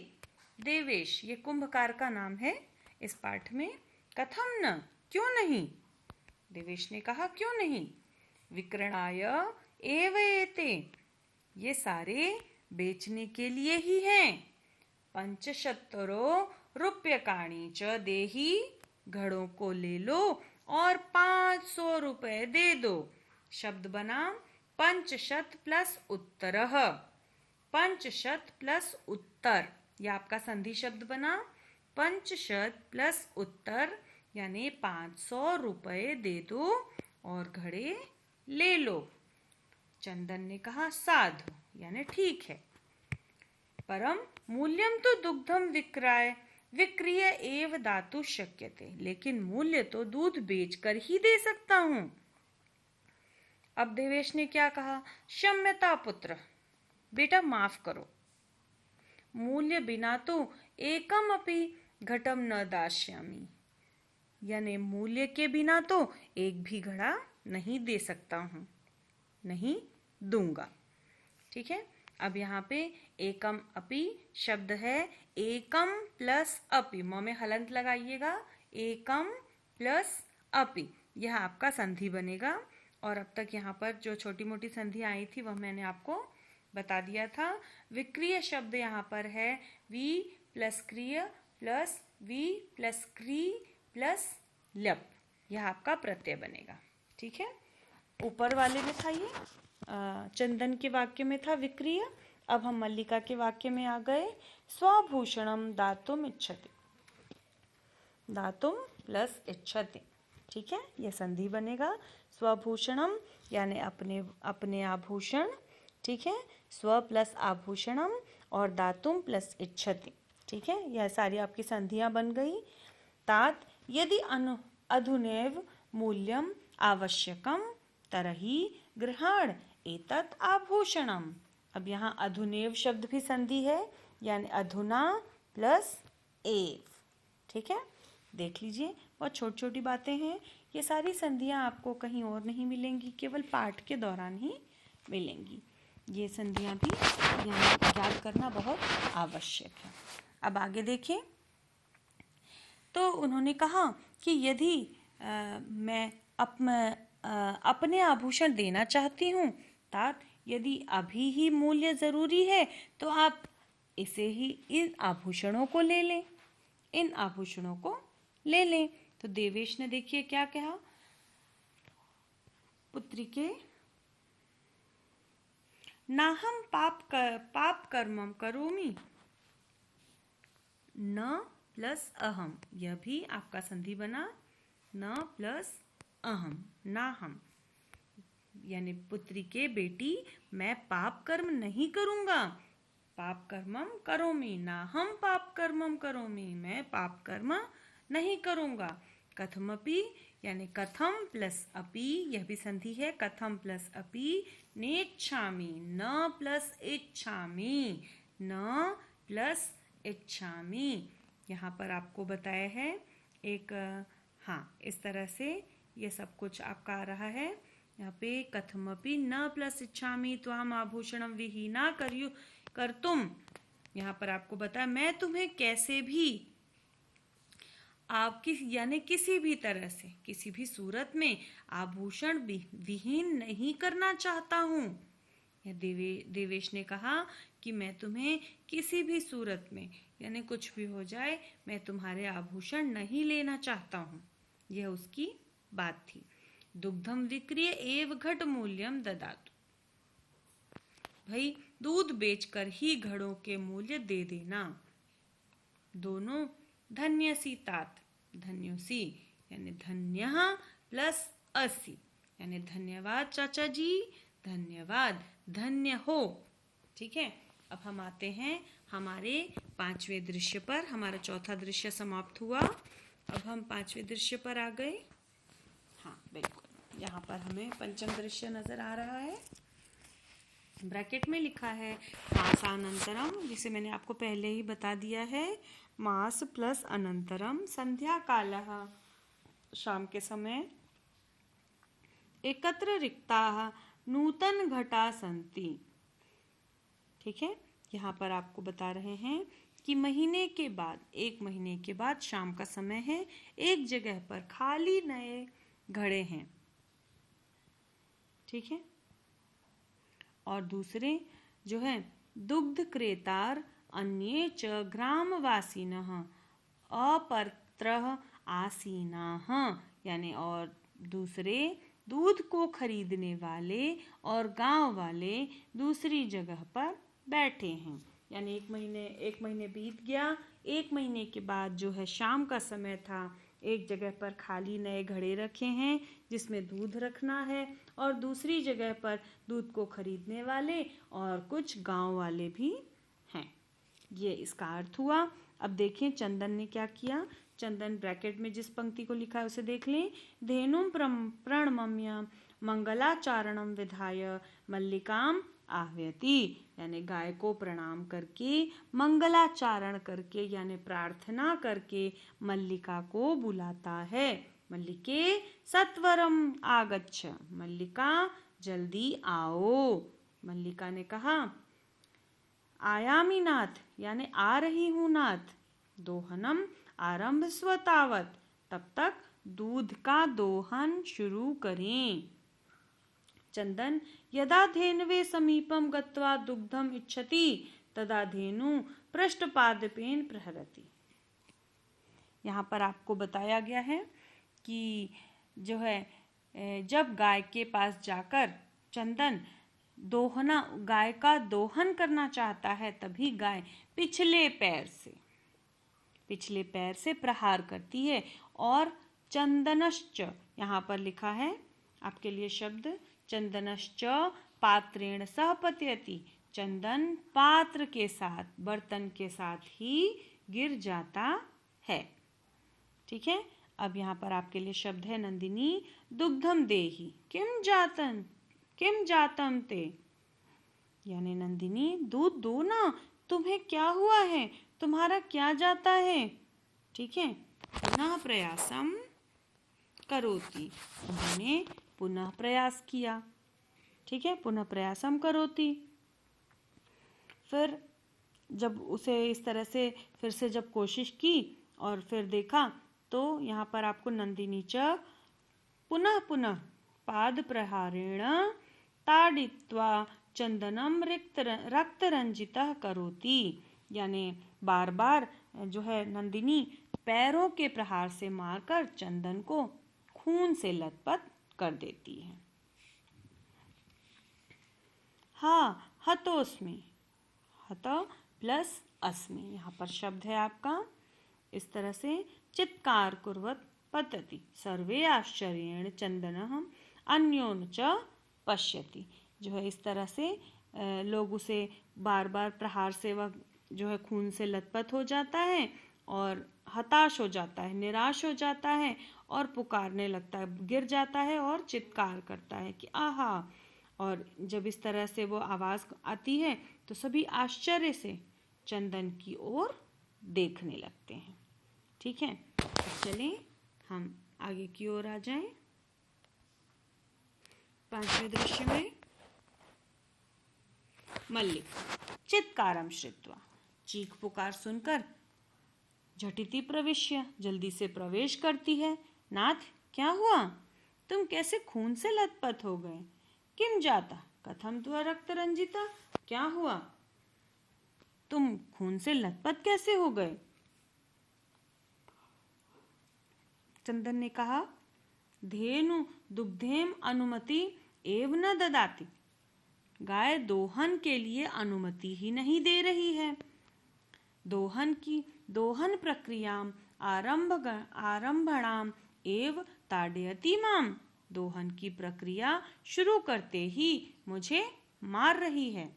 देवेश, ये कुंभकार का नाम है इस पाठ में। कथम न, क्यों नहीं? देवेश ने कहा क्यों नहीं। विक्रणाय एव एते, ये सारे बेचने के लिए ही हैं। पंचशतरो रूप्यकाणि च देहि, घड़ों को ले लो और 500 रुपए दे दो। शब्द बना पंचशत प्लस उत्तरः, पंचशत प्लस उत्तर, यह आपका संधि शब्द बना। पंचशत प्लस उत्तर यानी 500 रुपए दे दो और घड़े ले लो। चंदन ने कहा साधु, यानी ठीक है। परम मूल्यम तो दुग्धम विक्राय विक्रिय एव दातु शक्यते, लेकिन मूल्य तो दूध बेचकर ही दे सकता हूं। अब देवेश ने क्या कहा, क्षम्यता पुत्र, बेटा माफ करो, मूल्य बिना तो एकम अपि घटम न दास्यामि, यानी मूल्य के बिना तो एक भी घड़ा नहीं दे सकता हूं, नहीं दूंगा। ठीक है, अब यहाँ पे एकम अपि शब्द है, एकम प्लस अपि, म में हलंत लगाइएगा, एकम प्लस अपि, यह आपका संधि बनेगा। और अब तक यहाँ पर जो छोटी मोटी संधि आई थी वह मैंने आपको बता दिया था। विक्रिय शब्द यहाँ पर है वी प्लस क्रिय प्लस वी प्लस क्री प्लस लप, यह आपका प्रत्यय बनेगा। ठीक है, ऊपर वाले में था ये चंदन के वाक्य में था विक्रिय। अब हम मल्लिका के वाक्य में आ गए। स्वभूषणम दातुम इच्छति, दातुम प्लस इच्छति। ठीक है, यह संधि बनेगा। स्वभूषणम यानी अपने अपने आभूषण। ठीक है, स्व प्लस आभूषणम और दातुम प्लस इच्छति। ठीक है, यह सारी आपकी संधियां बन गई। तात यदि अधुनैव मूल्यम आवश्यकम तरहि गृहाण एतत् आभूषणम। अब यहाँ अधुनैव शब्द भी संधि है, यानी अधुना प्लस एव। ठीक है, देख लीजिए, बहुत छोटी छोटी बातें हैं। ये सारी संधियां आपको कहीं और नहीं मिलेंगी, केवल पाठ के दौरान ही मिलेंगी। ये संधियां भी यहाँ याद करना बहुत आवश्यक है। अब आगे देखिए, तो उन्होंने कहा कि यदि मैं अपने आभूषण देना चाहती हूँ, तात यदि अभी ही मूल्य जरूरी है तो आप इसे ही इन आभूषणों को ले लें, इन आभूषणों को ले लें। तो देवेश ने देखिए क्या कहा, पुत्री के नाहम पाप कर्मम करोमि, न प्लस अहम, यह भी आपका संधि बना, न प्लस अहम, ना हम, यानी पुत्री के बेटी मैं पाप कर्म नहीं करूंगा, पाप कर्मम करोमि, ना हम पाप कर्मम करोमि, मैं पाप कर्म नहीं करूंगा। कथमपि यानी कथम प्लस अपि, यह भी संधि है, कथम प्लस अपि नेच्छामि, न प्लस इच्छामि, न प्लस इच्छामि। यहाँ पर आपको बताया है एक, हाँ इस तरह से ये सब कुछ आपका आ रहा है। यहाँ पे कथमपि न प्लस इच्छामि त्वाम आभूषणम विहीना कर तुम, यहाँ पर आपको बताया मैं तुम्हें कैसे भी आपकी यानी किसी भी तरह से किसी भी सूरत में आभूषण विहीन नहीं करना चाहता हूँ। यह देवेश ने कहा कि मैं तुम्हें किसी भी सूरत में यानी कुछ भी हो जाए मैं तुम्हारे आभूषण नहीं लेना चाहता हूँ, यह उसकी बात थी। दुग्धम विक्रिय एव घट मूल्यम ददातु, भाई दूध बेचकर ही घड़ों के मूल्य दे देना। दोनों धन्यसी तात, धन्योसी यानी धन्य प्लस असी, यानी धन्यवाद चाचा जी, धन्यवाद, धन्य हो। ठीक है, अब हम आते हैं हमारे 5वें दृश्य पर। हमारा चौथा दृश्य समाप्त हुआ, अब हम 5वें दृश्य पर आ गए। हाँ बिल्कुल, यहाँ पर हमें पंचम दृश्य नजर आ रहा है, ब्रैकेट में लिखा है मासानंतरम, जिसे मैंने आपको पहले ही बता दिया है। मास प्लस अनंतरम, संध्या कालः, शाम के समय, एकत्र रिक्ताः नूतन घटा सन्ति। ठीक है, यहाँ पर आपको बता रहे हैं कि महीने के बाद, 1 महीने के बाद शाम का समय है, एक जगह पर खाली नए घड़े हैं। ठीक है, और दूसरे जो है दुग्ध क्रेतार अन्ये च ग्रामवासिनः अपत्रः आसीनाः, यानी और दूसरे दूध को खरीदने वाले और गांव वाले दूसरी जगह पर बैठे हैं। यानी 1 महीने बीत गया, 1 महीने के बाद जो है शाम का समय था, एक जगह पर खाली नए घड़े रखे हैं जिसमें दूध रखना है, और दूसरी जगह पर दूध को खरीदने वाले और कुछ गांव वाले भी हैं। ये इसका अर्थ हुआ। अब देखिए चंदन ने क्या किया। चंदन ब्रैकेट में जिस पंक्ति को लिखा है उसे देख लें। धेनुम प्रणमम्य मंगलाचारणम विधाय मल्लिकाम आह्वयति, यानी गाय को प्रणाम करके, मंगलाचारण करके यानी प्रार्थना करके मल्लिका को बुलाता है। मल्लिके सत्वरम आगच्छ, मल्लिका जल्दी आओ। मल्लिका ने कहा आयामी नाथ, यानी आ रही हूं नाथ। दोहनम आरंभ स्वतावत, तब तक दूध का दोहन शुरू करें। चंदन यदा धेनवे समीपम गत्वा दुग्धम इच्छति तदा धेनु पृष्ठपादपेन प्रहरति। यहाँ पर आपको बताया गया है कि जो है जब गाय के पास जाकर चंदन गाय का दोहन करना चाहता है, तभी गाय पिछले पैर से प्रहार करती है। और चंदनश्च, यहाँ पर लिखा है आपके लिए शब्द, चंदनश्च पात्रेण सह पत्यति, चंदन पात्र के साथ, बर्तन के साथ ही गिर जाता है। ठीक है। अब यहाँ पर आपके लिए शब्द है नंदिनी दुग्धम देहि किम जातम ते, यानी नंदिनी दूध दो ना, तुम्हें क्या हुआ है, तुम्हारा क्या जाता है। ठीक है। पुनः प्रयासम करोति, उन्होंने पुनः प्रयास किया। ठीक है। पुनः प्रयासम करोति, फिर जब उसे इस तरह से फिर से जब कोशिश की और फिर देखा, तो यहाँ पर आपको नंदिनी च पुनः पुनः पाद प्रहारेण ताड़ित्वा चंदनम रक्त रंजितः करोति, यानी बार बार जो है नंदिनी पैरों के प्रहार से मारकर चंदन को खून से लथपथ कर देती है। हाँ हतोस्मि, हत प्लस अस्मि, यहाँ पर शब्द है आपका। इस तरह से चित्कार कुर्वत पतति सर्वे आश्चर्येण चंदनः अन्योन च पश्यति, जो है इस तरह से लोग उसे बार बार प्रहार से वह जो है खून से लथपथ हो जाता है और हताश हो जाता है, निराश हो जाता है और पुकारने लगता है, गिर जाता है और चित्कार करता है कि आहा। और जब इस तरह से वो आवाज आती है तो सभी आश्चर्य से चंदन की ओर देखने लगते हैं। ठीक है। चलें हम आगे की ओर आ जाएं। 5वें दृश्य में मल्लिका चित्कारम श्रुत्वा, चीख पुकार सुनकर झटिति प्रविश्य, जल्दी से प्रवेश करती है। नाथ क्या हुआ, तुम कैसे खून से लथपथ हो गए। किम जाता कथम त्वा रक्त रंजिता, क्या हुआ, तुम खून से लथपथ कैसे हो गए। चंदन ने कहा धेनु दुग्धेम अनुमति एव न ददाति, गाय दोहन के लिए अनुमति ही नहीं दे रही है। दोहन प्रक्रियाम आरंभणाम एव ताड़यति माम, दोहन की प्रक्रिया शुरू करते ही मुझे मार रही है।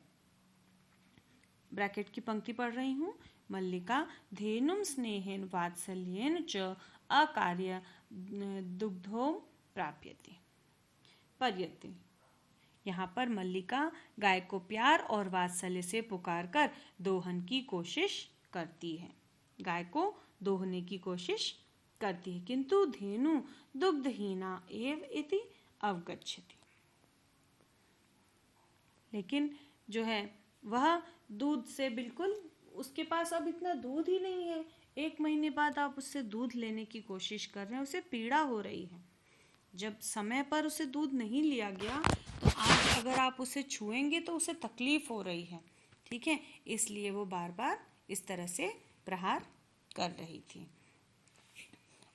ब्रैकेट की पंक्ति पढ़ रही हूँ। मल्लिका धेनुम स्नेहेन वात्सल्येन च अकार्य दुग्धो प्राप्यते पर्यते, यहाँ पर मल्लिका गाय को प्यार और वात्सल्य से पुकार कर दोहन की कोशिश करती है, गाय को दोहने की कोशिश करती है, किंतु धेनु दुग्धहीना एव इति अवगच्छति, लेकिन जो है वह दूध से बिल्कुल, उसके पास अब इतना दूध ही नहीं है। 1 महीने बाद आप उससे दूध लेने की कोशिश कर रहे हैं, उसे पीड़ा हो रही है। जब समय पर उसे दूध नहीं लिया गया तो आज अगर आप उसे छुएंगे तो उसे तकलीफ हो रही है। ठीक है। इसलिए वो बार बार इस तरह से प्रहार कर रही थी।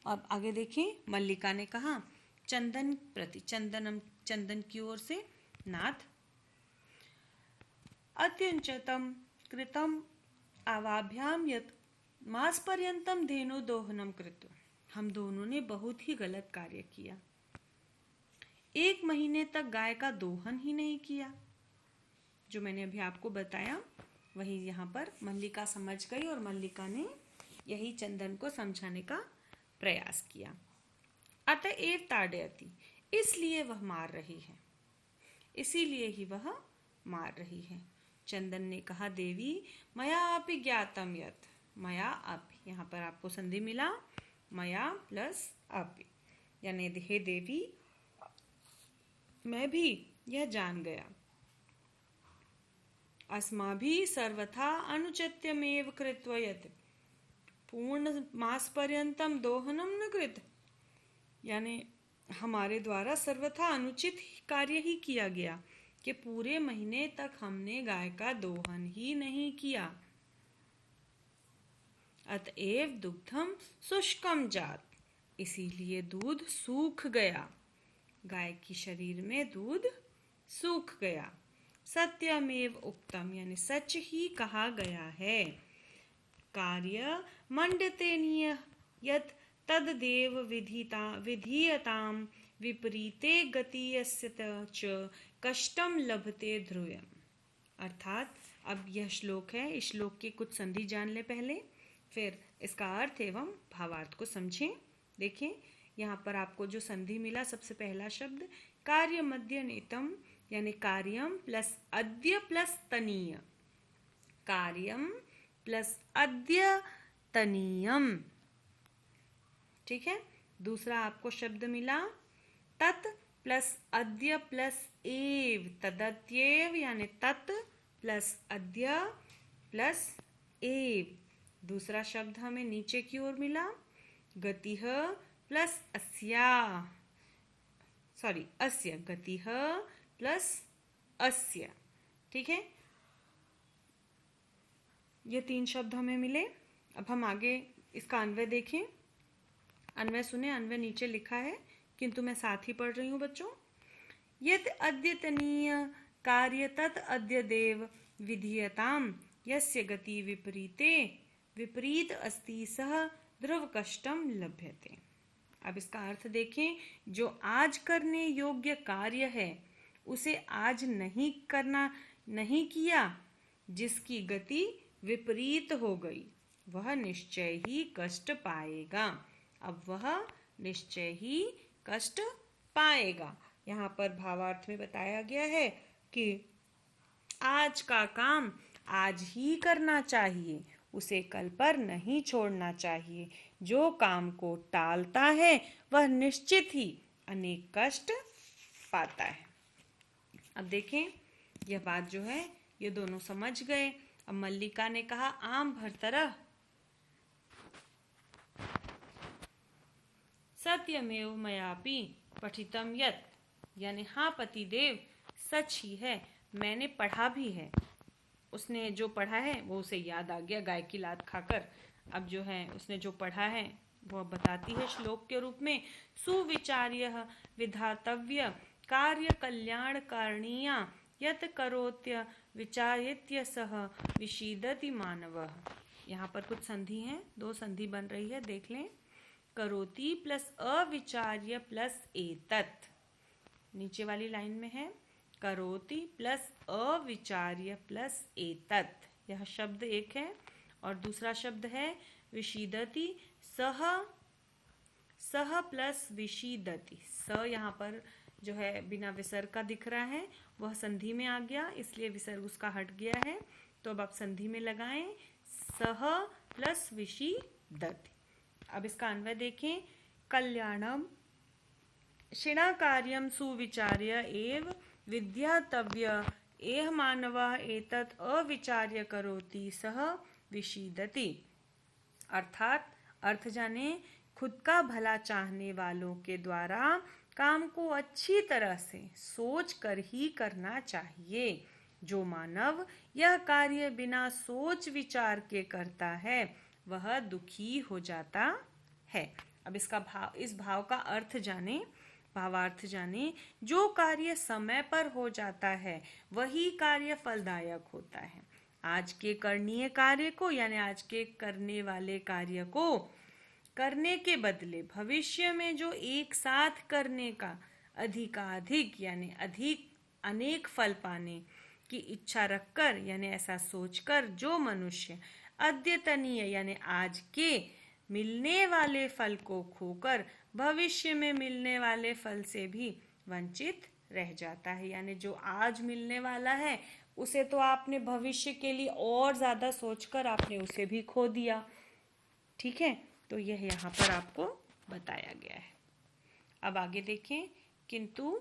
अब आगे देखिए। मल्लिका ने कहा चंदन प्रति, चंदन की ओर से, नाथ अत्यंचतम कृतम आवाभ्याम यत मास पर्यंतम धेनु दोहनम कृत, हम दोनों ने बहुत ही गलत कार्य किया। 1 महीने तक गाय का दोहन ही नहीं किया। जो मैंने अभी आपको बताया वही यहाँ पर मल्लिका समझ गई और मल्लिका ने यही चंदन को समझाने का प्रयास किया। अतएव ताड़यति, इसलिए वह मार रही है, इसीलिए ही वह मार रही है। चंदन ने कहा, देवी मया अपि ज्ञातम यत्, मया अपि, यहाँ पर आपको संधि मिला मया प्लस अपि, यानी हे देवी मैं भी यह जान गया। अस्माभिः सर्वथा अनुचित्यमेव कृत्वा यत् पूर्ण मास पर्यंतम दोहनम न कृत, यानी हमारे द्वारा सर्वथा अनुचित कार्य ही किया गया कि पूरे महीने तक हमने गाय का दोहन ही नहीं किया। अतएव दुग्धम शुष्कम जात, इसीलिए दूध सूख गया, गाय की शरीर में दूध सूख गया। सत्यमेव उक्तम, यानी सच ही कहा गया है। कार्य मंडतेनीय यत् तद्देव विधीयताम विपरीते गतीयस्य च कष्टम लभते ध्रुवम्। अर्थात अब यह श्लोक है, इस श्लोक के कुछ संधि जान ले पहले, फिर इसका अर्थ एवं भावार्थ को समझें। देखें यहाँ पर आपको जो संधि मिला, सबसे पहला शब्द कार्य मध्य नेतम, यानी कार्यम प्लस अद्य प्लस तनीय, कार्यम प्लस अद्य तनीयम, ठीक है। दूसरा आपको शब्द मिला तत् प्लस अद्य प्लस एव, तदत्येव, यानी तत् प्लस अद्य प्लस एव। दूसरा शब्द हमें नीचे की ओर मिला गतिः प्लस अस्या, अस्य, गतिः प्लस अस्य, ठीक है। ये 3 शब्द हमें मिले। अब हम आगे इसका अन्वय देखें। अन्वय सुने, अन्वय नीचे लिखा है किंतु मैं साथ ही पढ़ रही हूँ बच्चों। यत् अद्यतनीय कार्य तत् अद्य देव विधीयताम यस्य गति विपरीत अस्ति सह ध्रुव कष्टम लभ्यते। अब इसका अर्थ देखें, जो आज करने योग्य कार्य है उसे आज नहीं किया, जिसकी गति विपरीत हो गई वह निश्चय ही कष्ट पाएगा। अब वह निश्चय ही कष्ट पाएगा। यहाँ पर भावार्थ में बताया गया है कि आज का काम आज ही करना चाहिए, उसे कल पर नहीं छोड़ना चाहिए। जो काम को टालता है वह निश्चित ही अनेक कष्ट पाता है। अब देखें यह बात जो है ये दोनों समझ गए। अब मल्लिका ने कहा आम भर तरह सत्यमेव मयापि पठितम यत्, यानी हाँ पतिदेव सच ही है, मैंने पढ़ा भी है। उसने जो पढ़ा है वो उसे याद आ गया गाय की लात खाकर। अब जो है उसने जो पढ़ा है वो बताती है श्लोक के रूप में। सुविचार्य विधातव्य कार्य कल्याण कारणीया यत् करोत्य विचार्यत्य सह विशीदति मानवः। यहाँ पर कुछ संधि हैं, 2 संधि बन रही है, देख लें। करोति प्लस अविचार्य प्लस एतत्, नीचे वाली लाइन में है करोति प्लस अविचार्य प्लस एतत्, यह शब्द एक है। और दूसरा शब्द है विशीदति, सह प्लस विशीदति। स यहाँ पर जो है बिना विसर्ग का दिख रहा है, वह संधि में आ गया, इसलिए विसर्ग उसका हट गया है। तो अब आप संधि में लगाएं सह प्लस विशीदति। अब इसका अन्वय देखें। कल्याणम शिणा कार्यम सुविचार्य एव विद्यातव्य एह मानवः एतत् अविचार्य करोति सह विशीदति। अर्थात अर्थ जाने, खुद का भला चाहने वालों के द्वारा काम को अच्छी तरह से सोच कर ही करना चाहिए। जो मानव यह कार्य बिना सोच विचार के करता है वह दुखी हो जाता है। अब इस भाव का अर्थ जाने, भावार्थ जाने। जो कार्य समय पर हो जाता है वही कार्य फलदायक होता है। आज के करणीय कार्य को, यानी आज के करने वाले कार्य को करने के बदले भविष्य में जो एक साथ करने का अधिकाधिक, यानी अधिक अनेक फल पाने की इच्छा रखकर, यानी ऐसा सोचकर जो मनुष्य अद्यतनीय यानी आज के मिलने वाले फल को खोकर भविष्य में मिलने वाले फल से भी वंचित रह जाता है। यानी जो आज मिलने वाला है उसे तो आपने भविष्य के लिए और ज्यादा सोचकर आपने उसे भी खो दिया। ठीक है, तो यह यहाँ पर आपको बताया गया है। अब आगे देखें, किंतु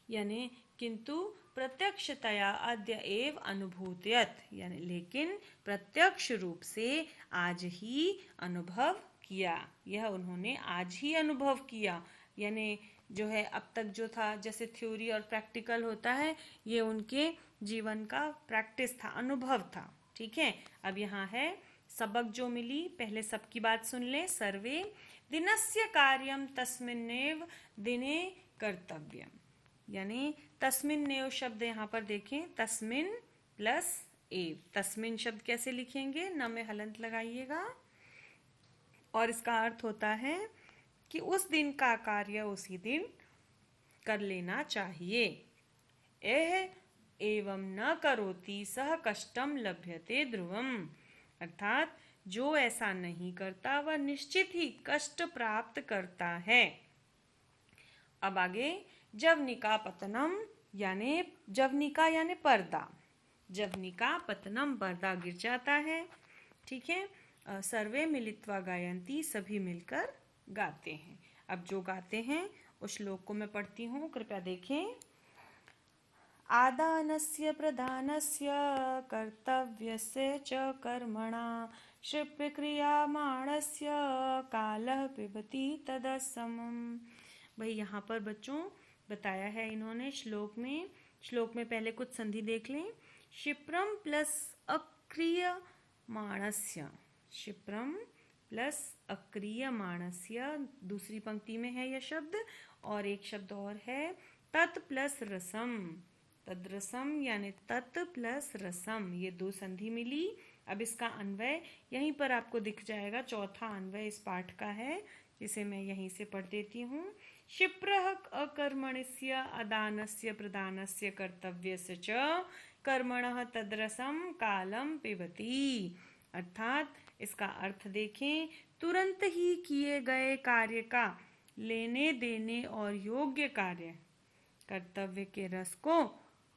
यानी किंतु प्रत्यक्षतया अद्य एव अनुभूतयत, यानी लेकिन प्रत्यक्ष रूप से आज ही अनुभव किया। यह उन्होंने आज ही अनुभव किया, यानी जो है अब तक जो था जैसे थ्योरी और प्रैक्टिकल होता है, ये उनके जीवन का प्रैक्टिस था, अनुभव था। ठीक है, अब यहाँ है सबक जो मिली, पहले सबकी बात सुन ले। सर्वे दिनस्य कार्यम तस्मिन्नेव दिने कर्तव्यम, यानी तस्मिन्नेव शब्द यहाँ पर देखें, तस्मिन प्लस एव। तस्मिन शब्द कैसे लिखेंगे, न में हलंत लगाइएगा, और इसका अर्थ होता है कि उस दिन का कार्य उसी दिन कर लेना चाहिए। एह एवं न करोति सह कष्टम लभ्यते ध्रुवम, अर्थात जो ऐसा नहीं करता वह निश्चित ही कष्ट प्राप्त करता है। अब आगे, जवनिका पतनम, यानी जवनिका यानी पर्दा, जवनिका पतनम पर्दा गिर जाता है। ठीक है, सर्वे मिलित्वा गायन्ति, सभी मिलकर गाते हैं। अब जो गाते हैं उस श्लोक को मैं पढ़ती हूँ, कृपया देखें। आदानस्य प्रधानस्य कर्तव्यस्य च कर्मणा क्षिप्रक्रियामाणस्य कालः पिबति तदसमम्। भाई यहाँ पर बच्चों बताया है इन्होंने श्लोक में पहले कुछ संधि देख लें। क्षिप्रम प्लस अक्रियमाणस्य, क्षिप्रम प्लस अक्रियमाणस्य, दूसरी पंक्ति में है यह शब्द, और एक शब्द और है तत् प्लस रसम, तद्रसम यानी तत् प्लस रसम, ये दो संधि मिली। अब इसका अन्वय यहीं पर आपको दिख जाएगा, चौथा अन्वय इस पाठ का है, जिसे मैं यहीं से पढ़ देती हूँ। क्षिप्रः अकर्मणस्य अदानस्य प्रदानस्य कर्तव्यस्य च कर्मणः तद्रसम कालम पिबति, अर्थात इसका अर्थ देखें, तुरंत ही किए गए कार्य का लेने देने और योग्य कार्य कर्तव्य के रस को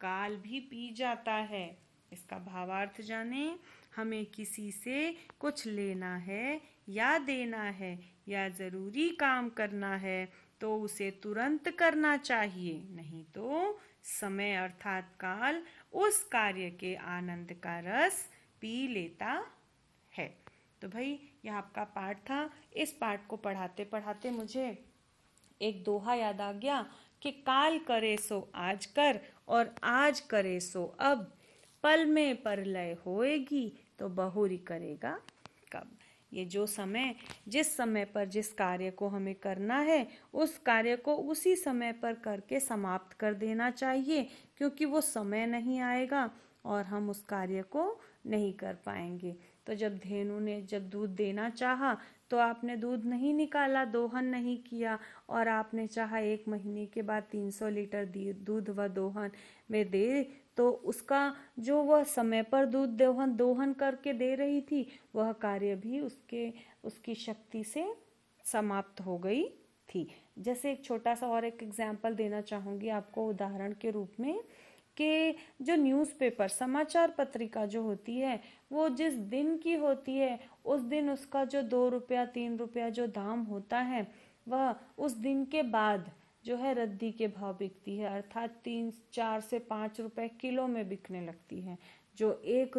काल भी पी जाता है। इसका भावार्थ जाने, हमें किसी से कुछ लेना है या देना है या जरूरी काम करना है तो उसे तुरंत करना चाहिए, नहीं तो समय अर्थात काल उस कार्य के आनंद का रस पी लेता है। तो भाई यह आपका पाठ था। इस पाठ को पढ़ाते पढ़ाते मुझे एक दोहा याद आ गया कि काल करे सो आज कर और आज करे सो अब, पल में परलय होएगी तो बहुरी करेगा कब। ये जो समय, जिस समय पर जिस कार्य को हमें करना है उस कार्य को उसी समय पर करके समाप्त कर देना चाहिए, क्योंकि वो समय नहीं आएगा और हम उस कार्य को नहीं कर पाएंगे। तो जब धेनु ने जब दूध देना चाहा तो आपने दूध नहीं निकाला, दोहन नहीं किया, और आपने चाहा 1 महीने के बाद 300 लीटर दूध वह दोहन में दे, तो उसका जो वह समय पर दूध दोहन करके दे रही थी वह कार्य भी उसकी शक्ति से समाप्त हो गई थी। जैसे एक छोटा सा और एक एग्जाम्पल देना चाहूँगी आपको उदाहरण के रूप में, कि जो न्यूज़पेपर समाचार पत्रिका जो होती है वो जिस दिन की होती है उस दिन उसका जो 2 रुपया 3 रुपया जो दाम होता है वह उस दिन के बाद जो है रद्दी के भाव बिकती है, अर्थात 3, 4 से 5 रुपए किलो में बिकने लगती है। जो एक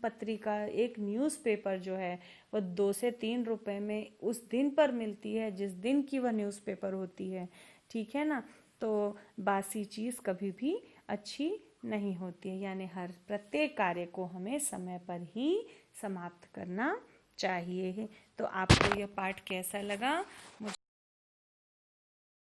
पत्रिका, एक न्यूज़पेपर जो है वह 2 से 3 रुपए में उस दिन पर मिलती है जिस दिन की वह न्यूज़पेपर होती है। ठीक है ना, तो बासी चीज़ कभी भी अच्छी नहीं होती है, यानी हर प्रत्येक कार्य को हमें समय पर ही समाप्त करना चाहिए। तो आपको यह पाठ कैसा लगा?